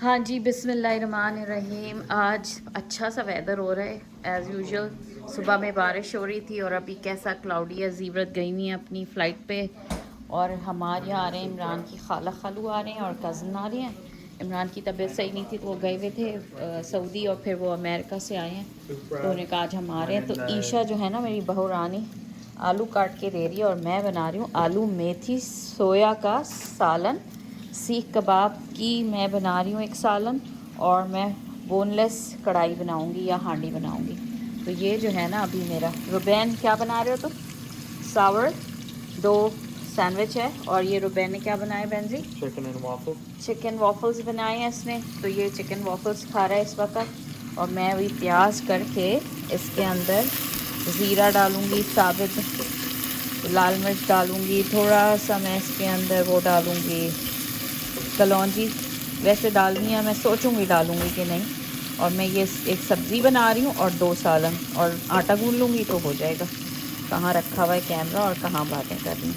हाँ जी, बिस्मिल्लाहिर्रहमानिर्रहीम। आज अच्छा सा वेदर हो रहा है एज़ यूजुअल। सुबह में बारिश हो रही थी और अभी कैसा क्लाउडी है। ज़ीवरत गई हुई है अपनी फ़्लाइट पे और हमारे यहाँ आ रहे हैं इमरान की खाला खालू आ रहे हैं और कज़न आ रहे हैं। इमरान की तबीयत सही नहीं थी तो वो गए हुए थे सऊदी और फिर वो अमेरिका से आए हैं तो उन्हें कहा आज हम आ रहे हैं। तो ईशा जो है ना मेरी बहू रानी आलू काट के दे रही है और मैं बना रही हूँ आलू मेथी सोया का सालन। सीख कबाब की मैं बना रही हूँ एक सालन और मैं बोनलेस कढ़ाई बनाऊँगी या हांडी बनाऊँगी। तो ये जो है ना अभी मेरा रुबैन क्या बना रहे हो तुम? सावर दो सैंडविच है और ये रुबैन ने क्या बनाया Benji? Chicken and waffle. Chicken waffles बनाए हैं इसने। तो ये चिकन वॉफल्स खा रहा है इस वक्त और मैं अभी प्याज करके इसके अंदर ज़ीरा डालूँगी, साबित लाल मिर्च डालूँगी, थोड़ा सा मैं इसके अंदर वो डालूँगी कलौंजी। वैसे डालनी है, मैं सोचूंगी डालूंगी कि नहीं। और मैं ये एक सब्ज़ी बना रही हूँ और दो सालन और आटा गूंद लूँगी तो हो जाएगा। कहाँ रखा हुआ है कैमरा और कहाँ बातें कर रही हूँ।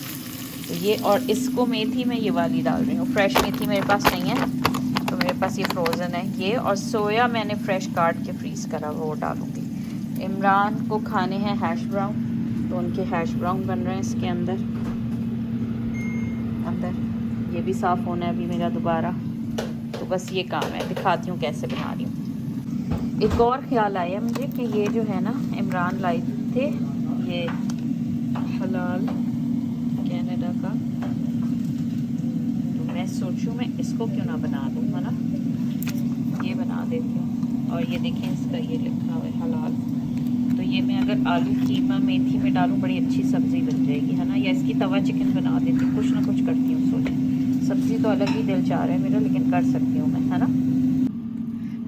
तो ये और इसको मेथी मैं ये वाली डाल रही हूँ। फ्रेश मेथी मेरे पास नहीं है तो मेरे पास ये फ्रोज़न है ये। और सोया मैंने फ्रेश काट के फ्रीज़ करा वो डालूँगी। इमरान को खाने हैं हैश ब्राउन तो उनके हैश ब्राउन बन रहे हैं इसके अंदर। ये भी साफ़ होना है अभी मेरा दोबारा। तो बस ये काम है, दिखाती हूँ कैसे बना रही हूँ। एक और ख्याल आया मुझे कि ये जो है ना इमरान लाए थे ये हलाल कनाडा का। तो मैं सोचूं मैं इसको क्यों ना बना दूँ, है ना। ये बना देती हूँ और ये देखें इसका ये लिखा हुआ है हलाल। तो ये मैं अगर आलू कीमा मेथी में डालूँ बड़ी अच्छी सब्ज़ी बन जाएगी, है ना। या इसकी तवा चिकन बना देती हूँ, कुछ ना कुछ करती हूँ। सोचें सब्ज़ी तो अलग ही दिल चाह रहा है मेरा लेकिन कर सकती हूँ मैं, है ना।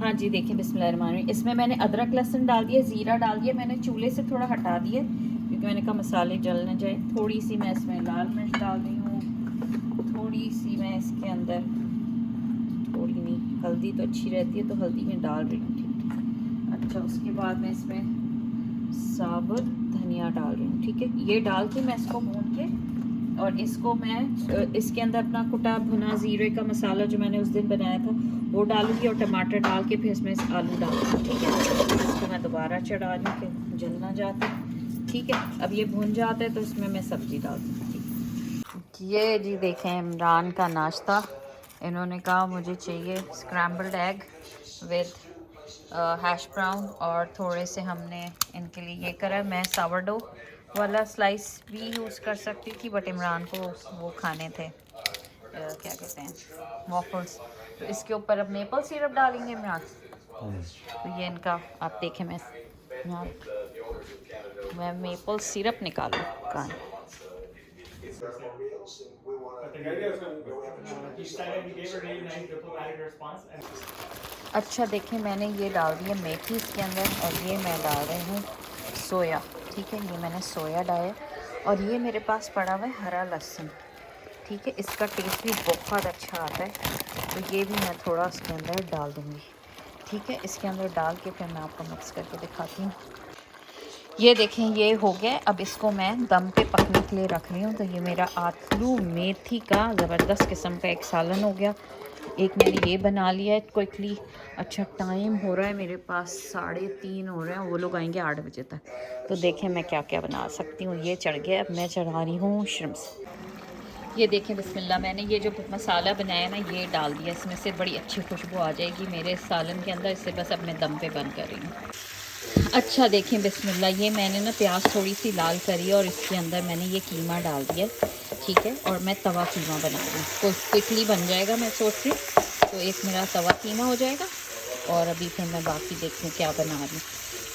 हाँ जी देखें बिस्मिल्लाहिर्रहमानिर्रहीम। इसमें मैंने अदरक लहसुन डाल दिया, ज़ीरा डाल दिया। मैंने चूल्हे से थोड़ा हटा दिया क्योंकि मैंने कहा मसाले जल न जाए। थोड़ी सी मैं इसमें लाल मिर्च डाल रही हूँ, थोड़ी सी मैं इसके अंदर थोड़ी नहीं हल्दी तो अच्छी रहती है तो हल्दी में डाल रही हूँ, ठीक। अच्छा उसके बाद मैं इसमें साबुत धनिया डाल रही हूँ, ठीक है। ये डाल के मैं इसको भून के और इसको मैं इसके अंदर अपना कुटा भुना ज़ीरे का मसाला जो मैंने उस दिन बनाया था वो डालूंगी और टमाटर डाल के फिर इसमें आलू डालूंगी, ठीक है। इसको मैं दोबारा चढ़ा रही हूँ कि जल ना जाते, ठीक है। अब ये भुन जाता है तो इसमें मैं सब्ज़ी डाल दूँगी। ये जी देखें इमरान का नाश्ता। इन्होंने कहा मुझे चाहिए scrambled egg with hash brown और थोड़े से हमने इनके लिए ये करा। मैं सावरडो वाला स्लाइस भी यूज़ कर सकती थी बट इमरान को वो खाने थे क्या कहते हैं वॉफल्स। तो इसके ऊपर अब मेपल सिरप डालेंगे इमरान। तो ये इनका आप देखें मैं मेपल सिरप निकालूँ कहाँ। अच्छा देखें मैंने ये डाल दिया मेथी इसके अंदर और ये मैं डाल रही हूँ सोया, ठीक है। ये मैंने सोया डाला और ये मेरे पास पड़ा हुआ है हरा लहसुन, ठीक है। इसका टेस्ट भी बहुत अच्छा आता है तो ये भी मैं थोड़ा उसके अंदर डाल दूँगी, ठीक है। इसके अंदर डाल के फिर मैं आपको मिक्स करके दिखाती हूँ। ये देखें ये हो गया। अब इसको मैं दम पे पकने के लिए रख रही हूँ। तो ये मेरा आलू मेथी का ज़बरदस्त किस्म का एक सालन हो गया। एक मैंने ये बना लिया है क्विकली। अच्छा टाइम हो रहा है मेरे पास 3:30 हो रहे हैं, वो लोग आएंगे 8 बजे तक। तो देखें मैं क्या क्या बना सकती हूँ। ये चढ़ गया, अब मैं चढ़ा रही हूँ श्रिम्प्स। ये देखें बिस्मिल्लाह मैंने ये जो मसाला बनाया ना ये डाल दिया, इसमें से बड़ी अच्छी खुशबू आ जाएगी मेरे सालन के अंदर। इससे बस अब मैं दम पे बंद कर रही हूँ। अच्छा देखें बिस्मिल्लाह ये मैंने ना प्याज थोड़ी सी लाल करी और इसके अंदर मैंने ये कीमा डाल दिया, ठीक है। और मैं तवा कीमा बना रही हूँ तो क्विकली बन जाएगा मैं सोच रही हूँ। तो एक मेरा तवा कीमा हो जाएगा और अभी फिर मैं बाकी देखूँ क्या बना रही हूँ,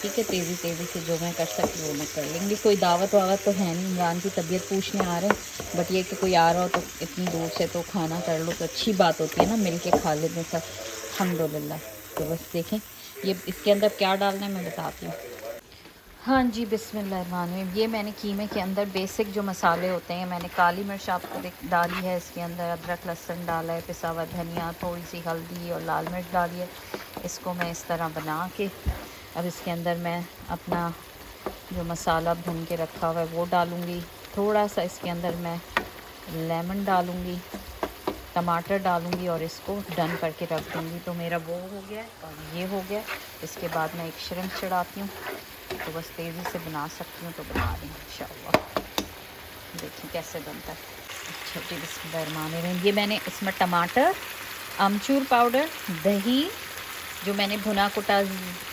ठीक है। तेज़ी तेज़ी से जो मैं कर सकती वो मैं कर लेंगी। कोई दावत वावत तो है नहीं, इमरान की तबीयत पूछने आ रहे हैं बट ये कि कोई आ रहा हो तो इतनी दूर से तो खाना कर लो तो अच्छी बात होती है ना, मिल के खा लेने सब अल्हम्दुलिल्लाह। तो बस देखें ये इसके अंदर क्या डालना है मैं बताती हूँ। हाँ जी बिस्मिल्लाहिर्रहमानिर्रहीम। ये मैंने कीमे के अंदर बेसिक जो मसाले होते हैं मैंने काली मिर्च आपको डाली है, इसके अंदर अदरक लहसुन डाला है, पिसा हुआ धनिया, थोड़ी सी हल्दी और लाल मिर्च डाली है। इसको मैं इस तरह बना के अब इसके अंदर मैं अपना जो मसाला भून के रखा हुआ है वो डालूँगी। थोड़ा सा इसके अंदर मैं लेमन डालूँगी, टमाटर डालूँगी और इसको डन करके रख दूँगी। तो मेरा वो हो गया और ये हो गया। इसके बाद मैं एक श्रिम्प चढ़ाती हूँ, तो बस तेज़ी से बना सकती हूँ तो बना रही हूँ इंशाअल्लाह। देखिए कैसे बनता है। अच्छा जी, बिस्मिल्लाहिर्रहमानिर्रहीम। ये मैंने इसमें टमाटर, अमचूर पाउडर, दही, जो मैंने भुना कुटा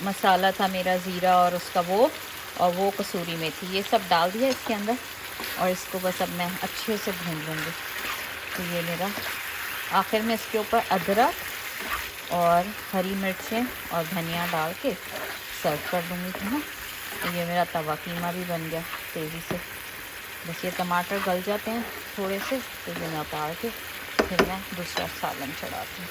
मसाला था मेरा, ज़ीरा और उसका वो, और वो कसूरी मेथी, ये सब डाल दिया इसके अंदर। और इसको बस अब मैं अच्छे से भून लूँगी। तो ये मेरा आखिर में इसके ऊपर अदरक और हरी मिर्चें और धनिया डाल के सर्व कर दूँगी, है ना। तो ये मेरा तवा कीमा भी बन गया तेज़ी से। बस ये टमाटर गल जाते हैं थोड़े से, तो ये मैं उतार के फिर मैं दूसरा सालन चढ़ाती हूँ।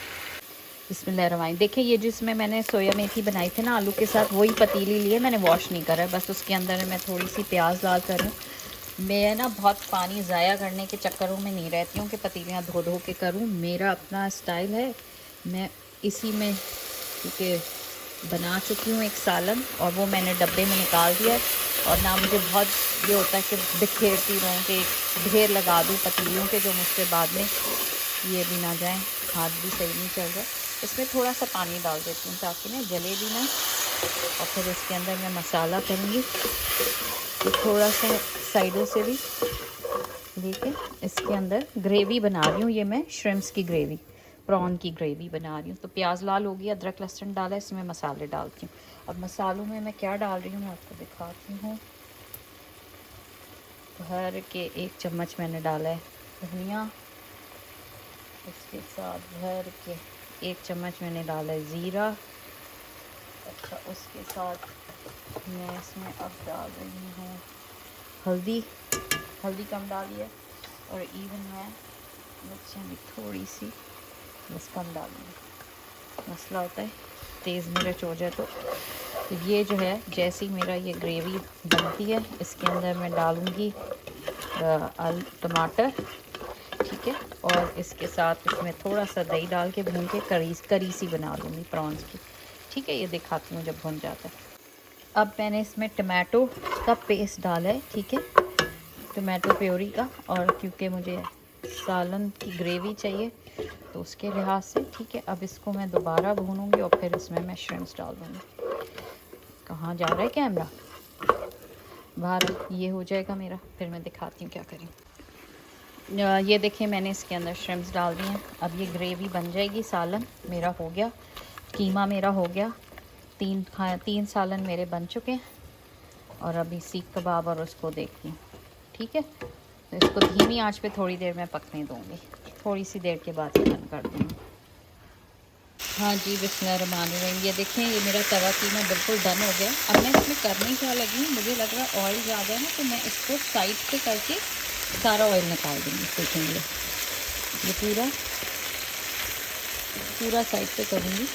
बिस्मिल्लाहिर्रहमानिर्रहीम। देखिए ये जिसमें मैंने सोया मेथी बनाई थी ना आलू के साथ, वही पतीली लिए, मैंने वॉश नहीं करा है। बस उसके अंदर मैं थोड़ी सी प्याज डाल कर हूँ। मैं ना बहुत पानी ज़ाया करने के चक्करों में नहीं रहती हूँ कि पतीलियाँ धो धो के करूँ। मेरा अपना स्टाइल है, मैं इसी में, क्योंकि बना चुकी हूँ एक सालन और वो मैंने डब्बे में निकाल दिया है। और ना मुझे बहुत ये होता है कि बिखेरती रहूँ कि ढेर लगा दूँ पतीलियों के, जो मुझसे बाद में ये भी ना जाएं, हाथ भी सही नहीं चल रहा। इसमें थोड़ा सा पानी डाल देती हूँ ताकि ना जले भी ना। और फिर इसके अंदर मैं मसाला करूँगी, तो थोड़ा सा साइडों से भी देखिए। इसके अंदर ग्रेवी बना रही हूँ, ये मैं श्रिम्प्स की ग्रेवी, प्रॉन की ग्रेवी बना रही हूँ। तो प्याज लाल होगी, अदरक लहसुन डाला, इसमें मसाले डालती हूँ। अब मसालों में मैं क्या डाल रही हूँ मैं आपको दिखाती हूँ। भर के 1 चम्मच मैंने डाला है धनिया, इसके साथ भर के 1 चम्मच मैंने डाला है ज़ीरा। अच्छा, उसके साथ मैं इसमें अब डाल रही हूँ हल्दी। हल्दी कम डाली है, और इवन मैं मिर्चें भी थोड़ी सी बस कम डालूँगी। मसला होता है तेज़ मिर्च हो जाए तो ये जो है, जैसी मेरा ये ग्रेवी बनती है इसके अंदर मैं डालूँगी टमाटर, ठीक है। और इसके साथ इसमें थोड़ा सा दही डाल के भून के करी सी बना लूँगी प्रॉन्स की, ठीक है। ये दिखाती हूँ जब भुन जाता है। अब मैंने इसमें टमाटो का पेस्ट डाला है, ठीक है, टमाटो प्योरी का। और क्योंकि मुझे सालन की ग्रेवी चाहिए तो उसके लिहाज से, ठीक है। अब इसको मैं दोबारा भूनूंगी और फिर इसमें मैं श्रिम्प्स डाल दूँगी। कहाँ जा रहा है कैमरा, बाहर। ये हो जाएगा मेरा, फिर मैं दिखाती हूँ क्या करें। ये देखिए मैंने इसके अंदर श्रिम्प्स डाल दिए हैं। अब ये ग्रेवी बन जाएगी। सालन मेरा हो गया, कीमा मेरा हो गया। 3 सालन मेरे बन चुके हैं। और अभी सीख कबाब और उसको देखती हूँ, ठीक है। तो इसको धीमी आंच पे थोड़ी देर में पकने दूँगी, थोड़ी सी देर के बाद बंद कर दूँगी। हाँ जी, बिस्मिल्लाहिर्रहमानिर्रहीम। ये देखें, ये मेरा तवा कीमा बिल्कुल डन हो गया। अब मैं इसमें करने क्या लगी हूँ, मुझे लग रहा है ऑयल ज़्यादा है ना, तो मैं इसको साइड पे करके सारा ऑयल निकाल दूँगी। देखेंगे ये पूरा साइड पे करूँगी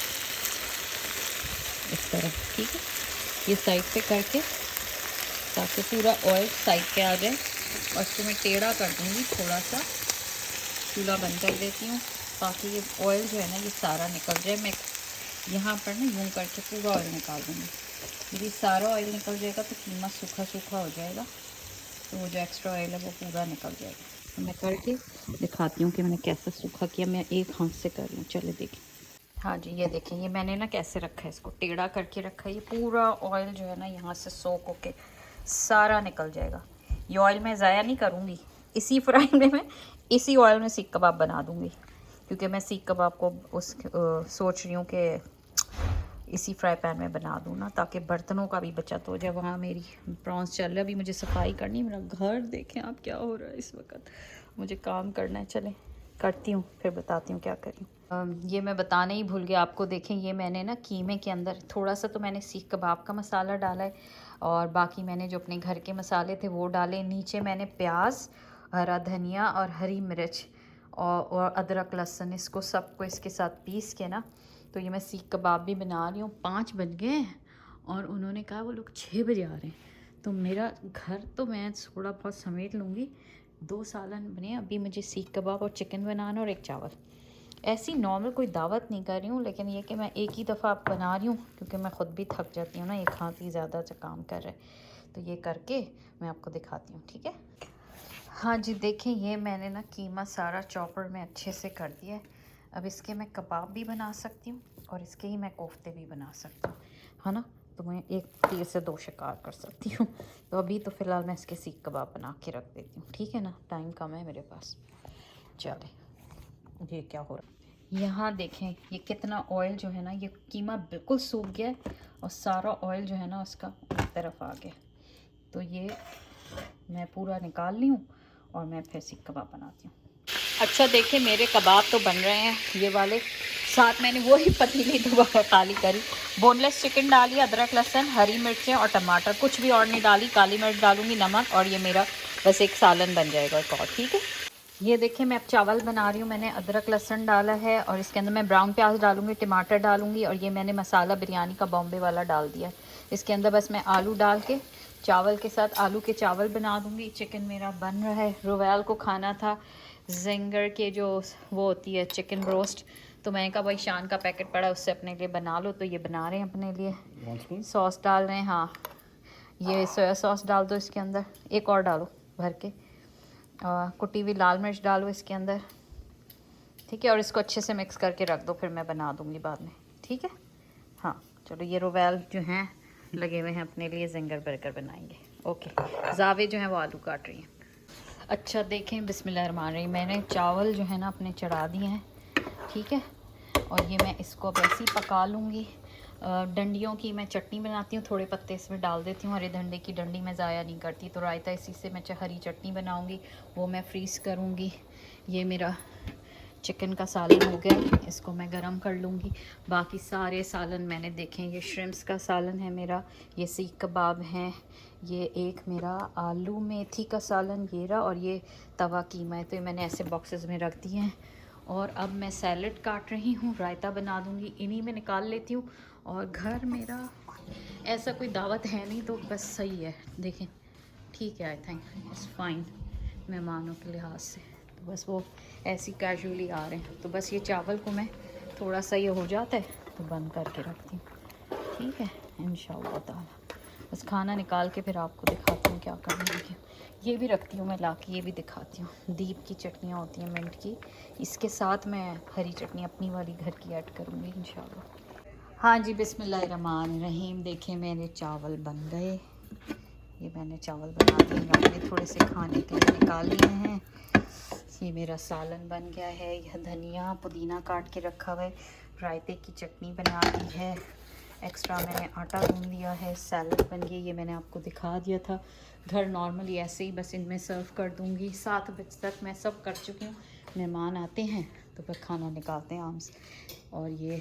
इस तरह, ठीक है। ये साइड पे करके ताकि पूरा ऑयल साइड पे आ जाए। और इसको मैं टेढ़ा कर दूँगी थोड़ा सा, चूल्हा बंद कर देती हूँ ताकि ये ऑयल जो है ना ये सारा निकल जाए। मैं यहाँ पर ना यूँ करके पूरा ऑयल निकाल दूँगी। यदि सारा ऑयल निकल जाएगा तो कीमा सूखा सूखा हो जाएगा, तो वो जो एक्स्ट्रा ऑयल है वो पूरा निकल जाएगा। तो मैं करके दिखाती हूँ कि मैंने कैसे सूखा किया। मैं एक हाथ से कर रही हूँ, चले देखें। हाँ जी, ये देखें, ये मैंने ना कैसे रखा है, इसको टेढ़ा करके रखा है। ये पूरा ऑयल जो है ना यहाँ से सोख होके सारा निकल जाएगा। ये ऑयल मैं ज़ाया नहीं करूँगी, इसी फ्राई में मैं इसी ऑयल में सीख कबाब बना दूँगी। क्योंकि मैं सीख कबाब को सोच रही हूँ कि इसी फ्राई पैन में बना दूँ ना, ताकि बर्तनों का भी बचत हो जाए। वहाँ मेरी प्रॉन्स चल रहा है, अभी मुझे सफाई करनी है। मेरा घर देखें आप क्या हो रहा है इस वक्त, मुझे काम करना है। चलें करती हूँ, फिर बताती हूँ क्या करूँ। ये मैं बताना ही भूल गया आपको। देखें, ये मैंने ना कीमे के अंदर थोड़ा सा तो मैंने सीख कबाब का मसाला डाला है, और बाकी मैंने जो अपने घर के मसाले थे वो डाले। नीचे मैंने प्याज, हरा धनिया और हरी मिर्च और अदरक लहसुन, इसको सबको इसके साथ पीस के ना, तो ये मैं सीख कबाब भी बना रही हूँ। 5 बज गए हैं और उन्होंने कहा वो लोग 6 बजे आ रहे हैं। तो मेरा घर तो मैं थोड़ा बहुत समेट लूँगी। 2 सालन बने, अभी मुझे सीख कबाब और चिकन बनाना और 1 चावल। ऐसी नॉर्मल कोई दावत नहीं कर रही हूँ, लेकिन ये कि मैं एक ही दफ़ा बना रही हूँ क्योंकि मैं ख़ुद भी थक जाती हूँ ना, एक हाथ ही ज़्यादा काम कर रहा है। तो ये करके मैं आपको दिखाती हूँ, ठीक है। हाँ जी, देखें ये मैंने ना कीमा सारा चॉपर में अच्छे से कर दिया है। अब इसके मैं कबाब भी बना सकती हूँ और इसके ही मैं कोफ्ते भी बना सकती हूँ, है ना। तो मैं एक तीर से दो शिकार कर सकती हूँ। तो अभी तो फ़िलहाल मैं इसके सीख कबाब बना के रख देती हूँ, ठीक है ना, टाइम कम है मेरे पास। चले, ये क्या हो रहा है यहाँ देखें, ये कितना ऑयल जो है ना, ये कीमा बिल्कुल सूख गया है और सारा ऑयल जो है ना उसका एक तरफ आ गया। तो ये मैं पूरा निकाल ली हूँ और मैं फिर सीख कबाब बनाती हूँ। अच्छा देखिए मेरे कबाब तो बन रहे हैं ये वाले। साथ मैंने वही पतीली दोबारा खाली करी, बोनलेस चिकन डाली, अदरक लहसुन हरी मिर्चें और टमाटर, कुछ भी और नहीं डाली, काली मिर्च डालूंगी, नमक, और ये मेरा बस एक सालन बन जाएगा एक और, ठीक है। ये देखिए मैं अब चावल बना रही हूँ। मैंने अदरक लहसुन डाला है और इसके अंदर मैं ब्राउन प्याज डालूंगी, टमाटर डालूंगी, और ये मैंने मसाला बिरयानी का बॉम्बे वाला डाल दिया है। इसके अंदर बस मैं आलू डाल के चावल के साथ आलू के चावल बना दूंगी। चिकन मेरा बन रहा है। रोवेल को खाना था जिंगर के जो वो होती है चिकन रोस्ट, तो मैंने कहा भाई शान का पैकेट पड़ा उससे अपने लिए बना लो, तो ये बना रहे हैं अपने लिए। सॉस डाल रहे हैं, हाँ ये सोया सॉस डाल दो इसके अंदर, एक और डालो भर के, कुटी हुई लाल मिर्च डालो इसके अंदर, ठीक है। और इसको अच्छे से मिक्स करके रख दो, फिर मैं बना दूंगी बाद में, ठीक है। हाँ चलो, ये रोवेल जो हैं लगे हुए हैं अपने लिए जिंगर बर्गर बनाएंगे। ओके, जावे जो हैं वो आलू काट रही हैं। अच्छा देखें, बिस्मिल्लाहिर्रहमानिर्रहीम, मैंने चावल जो है ना अपने चढ़ा दिए हैं, ठीक है। और ये मैं इसको अब ऐसे ही पका लूँगी। डंडियों की मैं चटनी बनाती हूँ, थोड़े पत्ते इसमें डाल देती हूँ, हरे धंडे की डंडी मैं ज़ाया नहीं करती। तो रायता इसी से मैं हरी चटनी बनाऊँगी, वो मैं फ्रीज़ करूँगी। ये मेरा चिकन का सालन हो गया, इसको मैं गरम कर लूँगी। बाकी सारे सालन मैंने देखें, ये श्रिम्प्स का सालन है मेरा, ये सीख कबाब हैं, ये एक मेरा आलू मेथी का सालन ये रहा, और ये तवा कीमा है। तो ये मैंने ऐसे बॉक्सेस में रख दिए हैं। और अब मैं सैलड काट रही हूँ, रायता बना दूँगी, इन्हीं में निकाल लेती हूँ। और घर मेरा ऐसा कोई दावत है नहीं, तो बस सही है, देखें ठीक है, आई थिंक इट्स फाइन मेहमानों के लिहाज से। तो बस वो ऐसे ही कैजुअली आ रहे हैं, तो बस ये चावल को मैं थोड़ा सा ये हो जाता है तो बंद करके रखती हूँ, ठीक है, इंशाअल्लाह ताला। बस खाना निकाल के फिर आपको दिखाती हूँ क्या करना है। ये भी रखती हूँ मैं ला के, ये भी दिखाती हूँ। दीप की चटनियाँ होती हैं मिंट की, इसके साथ मैं हरी चटनी अपनी वाली घर की ऐड करूँगी इंशाल्लाह। हाँ जी, बिस्मिल्लाहिर्रहमानिर्रहीम, देखें मेरे चावल बन गए। ये मैंने चावल बना दिए, मैंने थोड़े से खाने के लिए निकाल लिए हैं। ये मेरा सालन बन गया है, यह धनिया पुदीना काट के रखा हुआ है, रायते की चटनी बना दी है, एक्स्ट्रा मैंने आटा गूंद लिया है, सैलड बन गई, ये मैंने आपको दिखा दिया था। घर नॉर्मली ऐसे ही बस इनमें सर्व कर दूंगी। 7 बजे तक मैं सब कर चुकी हूँ, मेहमान आते हैं तो फिर खाना निकालते हैं आम से। और ये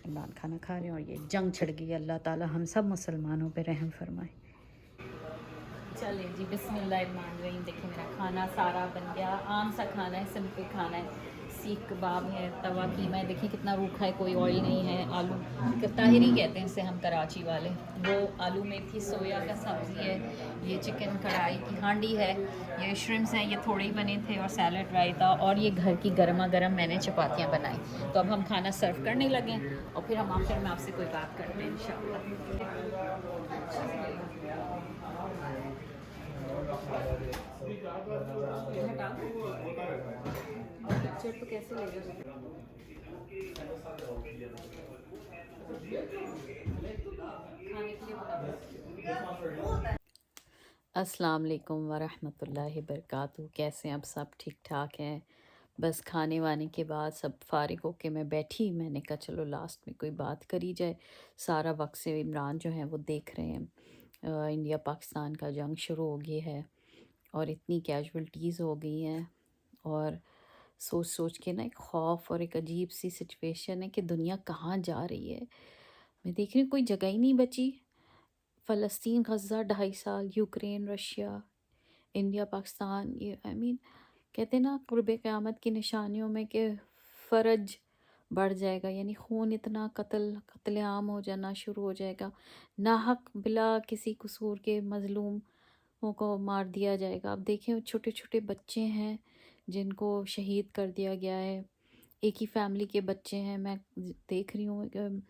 इमरान खाना खा रहे हैं और ये जंग छिड़ गई। अल्लाह ताला हम सब मुसलमानों पे रहम फरमाए। चले जी, बिस्मिल्लाहिर्रहमानिर्रहीम, देखिए मेरा खाना सारा बन गया। आम सा खाना है, सिंपल खाना है, सीख कबाब है, तवा कीमा है, देखिए कितना रूखा है, कोई ऑयल नहीं है। आलू ताहिरी कहते हैं इसे हम कराची वाले, वो आलू मेथी सोया का सब्ज़ी है, ये चिकन कढ़ाई की हांडी है, ये श्रिम्प्स हैं, ये थोड़े ही बने थे, और सैलड रायता, और ये घर की गर्मा गर्म मैंने चपातियाँ बनाई। तो अब हम खाना सर्व करने लगे और फिर हम आखिर में आपसे कोई बात करते हैं इंशाअल्लाह। पिक्चर तो कैसे लगेगा? अस्सलाम वालेकुम वरहमतुल्लाहि वबरकातुहू। कैसे हैं आप सब? ठीक ठाक हैं? बस खाने वाने के बाद सब फारिग होके मैं बैठी, मैंने कहा चलो लास्ट में कोई बात करी जाए। सारा वक्त से इमरान जो हैं वो देख रहे हैं इंडिया पाकिस्तान का जंग शुरू हो गई है और इतनी कैजुअल्टीज़ हो गई हैं, और सोच सोच के ना एक खौफ और एक अजीब सी सिचुएशन है कि दुनिया कहाँ जा रही है। मैं देख रही हूँ कोई जगह ही नहीं बची। फ़लस्तीन, गज़ा 2.5 साल, यूक्रेन, रशिया, इंडिया, पाकिस्तान, ये आई मीन कहते हैं ना क़ुर्ब क़यामत की निशानियों में कि फ़र्ज बढ़ जाएगा, यानी खून इतना कत्लेआम हो जाना शुरू हो जाएगा। नाहक बिला किसी कसूर के मज़लूमों को मार दिया जाएगा। अब देखें छोटे छोटे बच्चे हैं जिनको शहीद कर दिया गया है, एक ही फैमिली के बच्चे हैं। मैं देख रही हूँ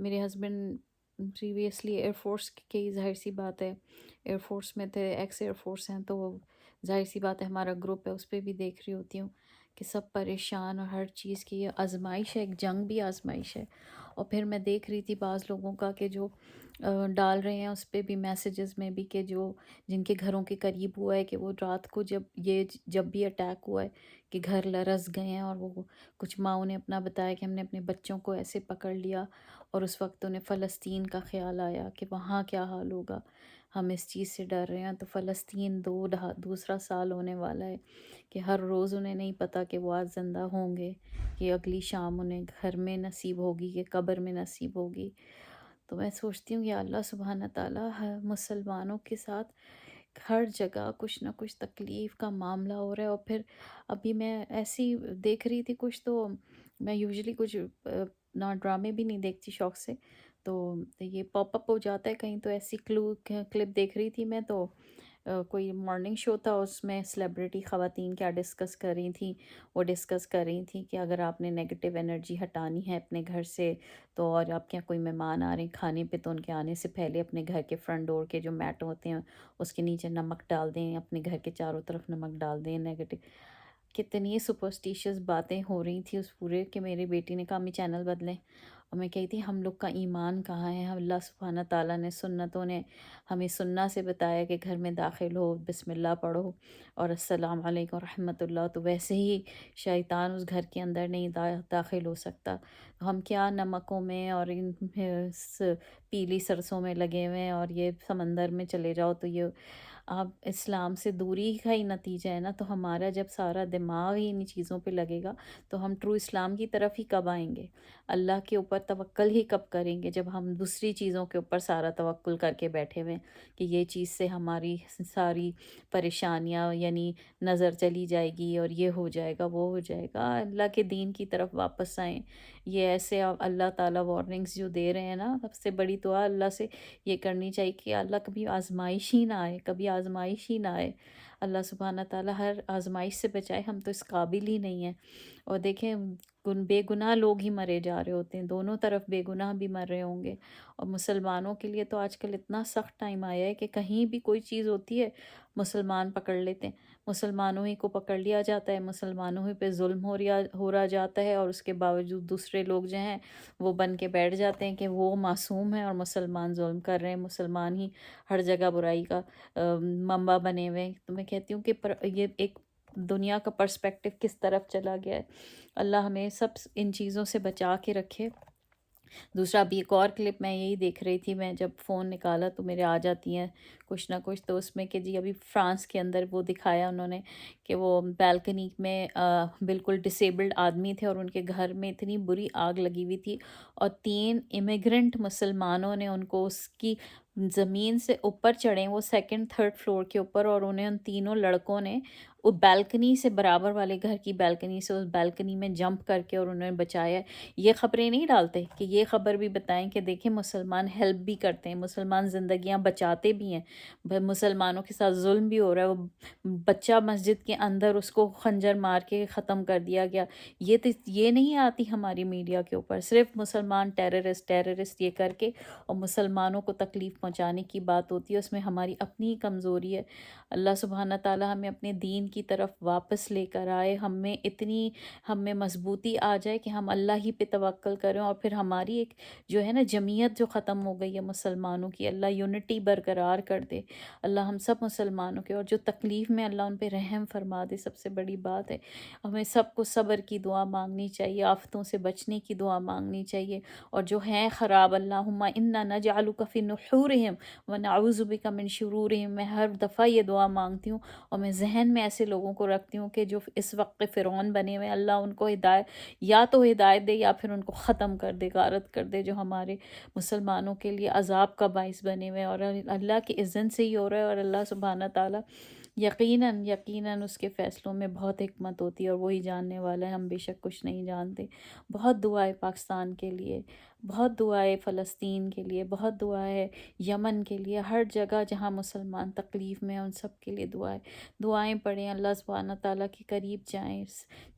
मेरे हस्बैंड प्रीवियसली एयरफोर्स के, ज़ाहिर सी बात है एयरफोर्स में थे, एक्स एयरफोर्स हैं, तो ज़ाहिर सी बात है हमारा ग्रुप है उस पे भी देख रही होती हूँ कि सब परेशान और हर चीज़ की ये आजमाइश है, एक जंग भी आजमाइश है। और फिर मैं देख रही थी बाज़ लोगों का कि जो डाल रहे हैं उस पे भी मैसेजेस में भी कि जो जिनके घरों के करीब हुआ है कि वो रात को जब भी अटैक हुआ है कि घर लरस गए हैं, और वो कुछ माँओं ने अपना बताया कि हमने अपने बच्चों को ऐसे पकड़ लिया और उस वक्त उन्हें फ़लस्तीन का ख्याल आया कि वहाँ क्या हाल होगा। हम इस चीज़ से डर रहे हैं। तो फ़लस्तीन दूसरा साल होने वाला है कि हर रोज़ उन्हें नहीं पता कि वो आज ज़िंदा होंगे, कि अगली शाम उन्हें घर में नसीब होगी कि कब्र में नसीब होगी। तो मैं सोचती हूँ या अल्लाह सुब्हान ताला हर मुसलमानों के साथ हर जगह कुछ ना कुछ तकलीफ़ का मामला हो रहा है। और फिर अभी मैं ऐसी देख रही थी कुछ, तो मैं यूजुअली कुछ ना ड्रामे भी नहीं देखती शौक से, तो ये पॉपअप हो जाता है कहीं, तो ऐसी क्लिप देख रही थी मैं, तो कोई मॉर्निंग शो था उसमें सेलिब्रिटी ख़वातीन क्या डिस्कस कर रही थी। वो डिस्कस कर रही थी कि अगर आपने नेगेटिव एनर्जी हटानी है अपने घर से, तो और आपके यहाँ कोई मेहमान आ रहे हैं खाने पे, तो उनके आने से पहले अपने घर के फ्रंट डोर के जो मैट होते हैं उसके नीचे नमक डाल दें, अपने घर के चारों तरफ नमक डाल दें। नेगेटिव कितनी सुपरस्टिशियस बातें हो रही थी उस पूरे, कि मेरी बेटी ने कहा अम्मी चैनल बदलें। और मैं कही थी हम लोग का ईमान कहाँ है। अल्लाह सुब्हाना ताला ने सुन्नतों ने हमें सुन्ना से बताया कि घर में दाखिल हो बिस्मिल्लाह पढ़ो और अस्सलाम वालेकुम रहमतुल्लाह, तो वैसे ही शैतान उस घर के अंदर नहीं दाखिल हो सकता। तो हम क्या नमकों में और इन पीली सरसों में लगे हुए हैं, और ये समंदर में चले जाओ तो ये आप इस्लाम से दूरी का ही नतीजा है ना। तो हमारा जब सारा दिमाग ही इन चीज़ों पे लगेगा तो हम ट्रू इस्लाम की तरफ ही कब आएंगे, अल्लाह के ऊपर तवक्ल ही कब करेंगे, जब हम दूसरी चीज़ों के ऊपर सारा तवक्ल करके बैठे हुए हैं कि ये चीज़ से हमारी सारी परेशानियां यानी नज़र चली जाएगी और ये हो जाएगा वो हो जाएगा। अल्लाह के दीन की तरफ वापस आएँ। ये ऐसे अल्लाह ताला वार्निंग्स जो दे रहे हैं ना, सबसे बड़ी दुआ अल्लाह से ये करनी चाहिए कि अल्लाह कभी आजमाइश ही ना आए, कभी आजमाइश ही ना आए। अल्लाह सुब्हाना ताला हर आजमाइश से बचाए, हम तो इस काबिल ही नहीं हैं। और देखें बेगुनाह लोग ही मरे जा रहे होते हैं, दोनों तरफ बेगुनाह भी मर रहे होंगे। और मुसलमानों के लिए तो आजकल इतना सख्त टाइम आया है कि कहीं भी कोई चीज़ होती है मुसलमान पकड़ लेते हैं, मुसलमानों ही को पकड़ लिया जाता है, मुसलमानों ही पे जुल्म हो रहा जाता है। और उसके बावजूद दूसरे लोग जो हैं वो बन के बैठ जाते हैं कि वो मासूम है और मुसलमान जुल्म कर रहे हैं, मुसलमान ही हर जगह बुराई का मंबा बने हुए हैं। तो मैं कहती हूँ कि ये एक दुनिया का पर्सपेक्टिव किस तरफ चला गया है। अल्लाह हमें सब इन चीज़ों से बचा के रखे। दूसरा अभी एक और क्लिप मैं यही देख रही थी, मैं जब फ़ोन निकाला तो मेरे आ जाती हैं कुछ ना कुछ, तो उसमें कि जी अभी फ्रांस के अंदर वो दिखाया उन्होंने कि वो बालकनी में बिल्कुल डिसेबल्ड आदमी थे और उनके घर में इतनी बुरी आग लगी हुई थी, और 3 इमिग्रेंट मुसलमानों ने उनको उसकी ज़मीन से ऊपर चढ़े, वो सेकंड थर्ड फ्लोर के ऊपर, और उन्हें उन तीनों लड़कों ने वो बालकनी से बराबर वाले घर की बालकनी से उस बालकनी में जंप करके और उन्हें बचाया। ये ख़बरें नहीं डालते कि ये ख़बर भी बताएं कि देखें मुसलमान हेल्प भी करते हैं, मुसलमान ज़िंदगियां बचाते भी हैं। मुसलमानों के साथ जुल्म भी हो रहा है। वो बच्चा मस्जिद के अंदर उसको खंजर मार के ख़त्म कर दिया गया। ये नहीं आती हमारी मीडिया के ऊपर, सिर्फ मुसलमान टेररिस्ट टेररिस्ट ये करके और मुसलमानों को तकलीफ़ पहुँचाने की बात होती है। उसमें हमारी अपनी ही कमज़ोरी है। अल्लाह सुब्हाना ताला हमें अपने दीन की तरफ वापस लेकर आए, हम में मजबूती आ जाए कि हम अल्लाह ही पे तवक्ल करें। और फिर हमारी एक जो है ना जमीयत जो ख़त्म हो गई है मुसलमानों की, अल्लाह यूनिटी बरकरार कर दे। अल्लाह हम सब मुसलमानों के और जो तकलीफ़ में अल्लाह उन पे रहम फरमा दे, सबसे बड़ी बात है। हमें सबको सब्र की दुआ मांगनी चाहिए, आफ़तों से बचने की दुआ मांगनी चाहिए। और जो हैं ख़राब, अल्लाहुम्मा इन्ना नजअलुका फ़ी नुहूरिहिम व नऊज़ु बिका मिन शुरूरिहिम, मैं हर दफ़ा ये दुआ मांगती हूँ और मैं जहन में ऐसे लोगों को रखती हूँ कि जो इस वक्त फ़िरौन बने हुए हैं, अल्लाह उनको हिदायत, या तो हिदायत दे या फिर उनको ख़त्म कर दे, गारत कर दे, जो हमारे मुसलमानों के लिए अजाब का बाइस बने हुए हैं। और अल्लाह के इज़्ज़न से ही हो रहा है। और अल्लाह सुब्हाना ताला यकीनन यकीनन उसके फ़ैसलों में बहुत हिकमत होती है और वही जानने वाला है, हम बेशक कुछ नहीं जानते। बहुत दुआ है पाकिस्तान के लिए, बहुत दुआ है फ़लस्तीन के लिए, बहुत दुआ है यमन के लिए, हर जगह जहाँ मुसलमान तकलीफ़ में हैं उन सब के लिए दुआएं पढ़ें, अल्लाह सुब्हाना ताला के करीब जाएं।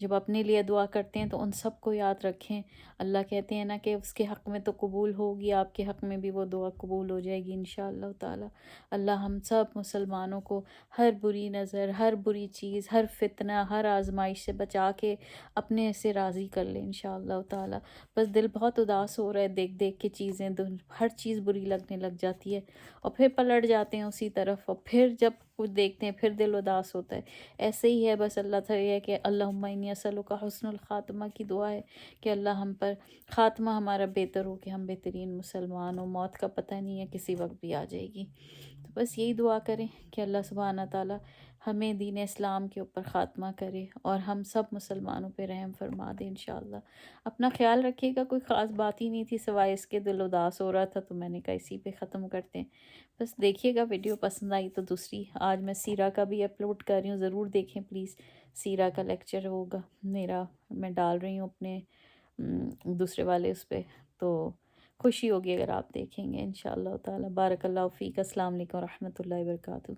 जब अपने लिए दुआ करते हैं तो उन सब को याद रखें। अल्लाह कहते हैं ना कि उसके हक़ में तो कबूल होगी, आपके हक़ में भी वो दुआ कबूल हो जाएगी इंशाअल्लाह ताला। अल्लाह हम सब मुसलमानों को हर बुरी नज़र, हर बुरी चीज़, हर फितना, हर आजमाइश से बचा के अपने से राज़ी कर ले इंशाअल्लाह ताला। बस दिल बहुत उदास हो रहा है देख देख के चीज़ें, हर चीज़ बुरी लगने लग जाती है और फिर पलट जाते हैं उसी तरफ, और फिर जब कुछ देखते हैं फिर दिल उदास होता है। ऐसे ही है बस। अल्लाह था ये है कि अल्लाहुम्मा इन्नी असअलुका हुस्नुल ख़ातिमा की दुआ है कि अल्लाह हम पर ख़ात्मा हमारा बेहतर हो, कि हम बेहतरीन मुसलमान हो। मौत का पता नहीं है, किसी वक्त भी आ जाएगी। तो बस यही दुआ करें कि अल्लाह सुब्हाना ताला हमें दीन इस्लाम के ऊपर ख़ात्मा करे और हम सब मुसलमानों पे रहम फरमा दे इंशाअल्लाह। अपना ख्याल रखिएगा। कोई ख़ास बात ही नहीं थी सिवाय इसके दिल उदास हो रहा था तो मैंने कहा इसी पे ख़त्म करते हैं। बस देखिएगा, वीडियो पसंद आई तो दूसरी आज मैं सीरा का भी अपलोड कर रही हूँ, ज़रूर देखें प्लीज़। सीरा का लेक्चर होगा मेरा, मैं डाल रही हूँ अपने दूसरे वाले उस पे, तो खुशी होगी अगर आप देखेंगे इंशाअल्लाह ताला। बारकल्लाहु फ़ीक। अस्सलाम वालेकुम रहमतुल्लाहि व बरकातुहू।